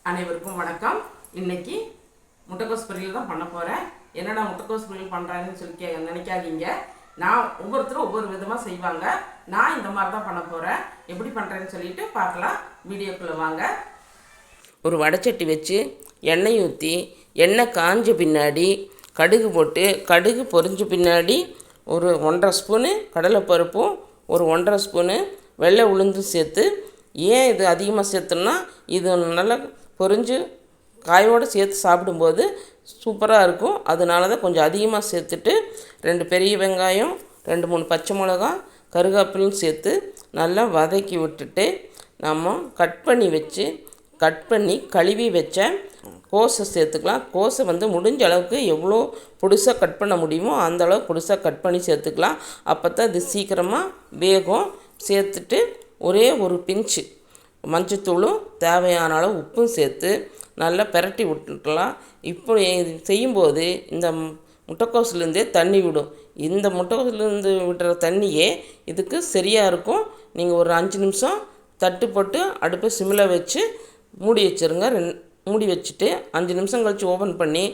அனைவருக்கும் வணக்கம். இன்னைக்கு முட்டைக்கோஸ் பொரியல் தான் பண்ண போகிறேன். என்னடா முட்டைக்கோஸ் பொரியல் பண்ணுறாங்கன்னு சொல்லி நினைக்காதீங்க. நான் ஒவ்வொருத்தரும் ஒவ்வொரு விதமாக செய்வாங்க. நான் இந்த மாதிரி தான் பண்ண போகிறேன். எப்படி பண்ணுறேன்னு சொல்லிட்டு பார்க்கலாம். வீடியோக்குள்ளே வாங்க. ஒரு வடைச்சட்டி வச்சு எண்ணெய் ஊற்றி எண்ணெய் காஞ்ச பின்னாடி கடுகு போட்டு கடுகு பொரிஞ்ச பின்னாடி ஒரு 1.5 ஸ்பூனு கடலைப்பருப்பும் ஒரு 1.5 ஸ்பூனு வெள்ளை உளுந்து சேர்த்து, ஏன் இது அதிகமாக சேர்த்தோம்னா இது நல்லா பொரிஞ்சு காயோடு சேர்த்து சாப்பிடும்போது சூப்பராக இருக்கும். அதனால தான் கொஞ்சம் அதிகமாக சேர்த்துட்டு 2 பெரிய வெங்காயம் 2-3 பச்சை மிளகா கருவேப்பிலையும் சேர்த்து நல்லா வதக்கி விட்டுட்டு நம்ம கட் பண்ணி கழுவி வச்ச கோஸை சேர்த்துக்கலாம். கோஸை முடிஞ்ச அளவுக்கு எவ்வளோ பொடிசாக கட் பண்ண முடியுமோ அந்த அளவுக்கு பொடிசாக கட் பண்ணி சேர்த்துக்கலாம். அப்போ தான் இது சீக்கிரமாக வேகும். சேர்த்துட்டு ஒரே ஒரு பிஞ்சு மஞ்சத்தூளும் தேவையான அளவு உப்பும் சேர்த்து நல்லா பிரட்டி விட்டுக்கலாம். இப்போ செய்யும்போது இந்த முட்டைக்கோஸ்லேருந்தே தண்ணி விடும். இந்த முட்டைக்கோஸ்லேருந்து விடுற தண்ணியே இதுக்கு சரியாக இருக்கும். நீங்கள் ஒரு 5 நிமிஷம் தட்டு போட்டு அடுப்பை சிம்மில் வச்சு மூடி வச்சுருங்க. மூடி வச்சுட்டு 5 நிமிஷம் கழித்து ஓப்பன் பண்ணி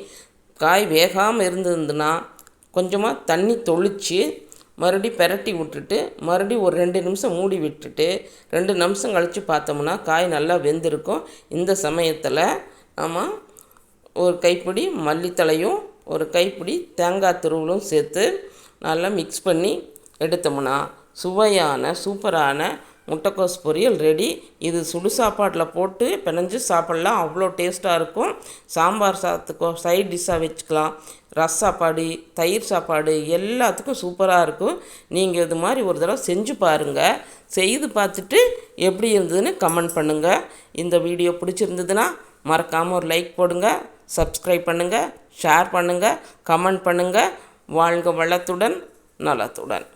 காய் வேகாமல் இருந்ததுன்னா கொஞ்சமாக தண்ணி தொளித்து மறுபடியும் பிரட்டி விட்டுட்டு மறுபடியும் ஒரு 2 நிமிஷம் மூடி விட்டுட்டு 2 நிமிஷம் கழித்து பார்த்தோம்னா காய் நல்லா வெந்திருக்கும். இந்த சமயத்தில் நம்ம ஒரு கைப்பிடி மல்லித்தலையும் ஒரு கைப்பிடி தேங்காய் துருவலும் சேர்த்து நல்லா மிக்ஸ் பண்ணி எடுத்தோம்னா சுவையான சூப்பரான முட்டைக்கோஸ் பொரியல் ரெடி. இது சுடு சாப்பாட்டில் போட்டு பிணைஞ்சு சாப்பிட்லாம். அவ்வளோ டேஸ்ட்டாக இருக்கும். சாம்பார் சாதத்துக்கோ சைட் டிஷ்ஷாக வச்சுக்கலாம். ரச சாப்பாடு, தயிர் சாப்பாடு எல்லாத்துக்கும் சூப்பராக இருக்கும். நீங்கள் இது மாதிரி ஒரு தடவை செஞ்சு பாருங்கள். செய்து பார்த்துட்டு எப்படி இருந்ததுன்னு கமெண்ட் பண்ணுங்கள். இந்த வீடியோ பிடிச்சிருந்ததுன்னா மறக்காமல் ஒரு லைக் போடுங்க, சப்ஸ்கிரைப் பண்ணுங்கள், ஷேர் பண்ணுங்கள், கமெண்ட் பண்ணுங்கள். வாழ்க வளத்துடன் நலத்துடன்.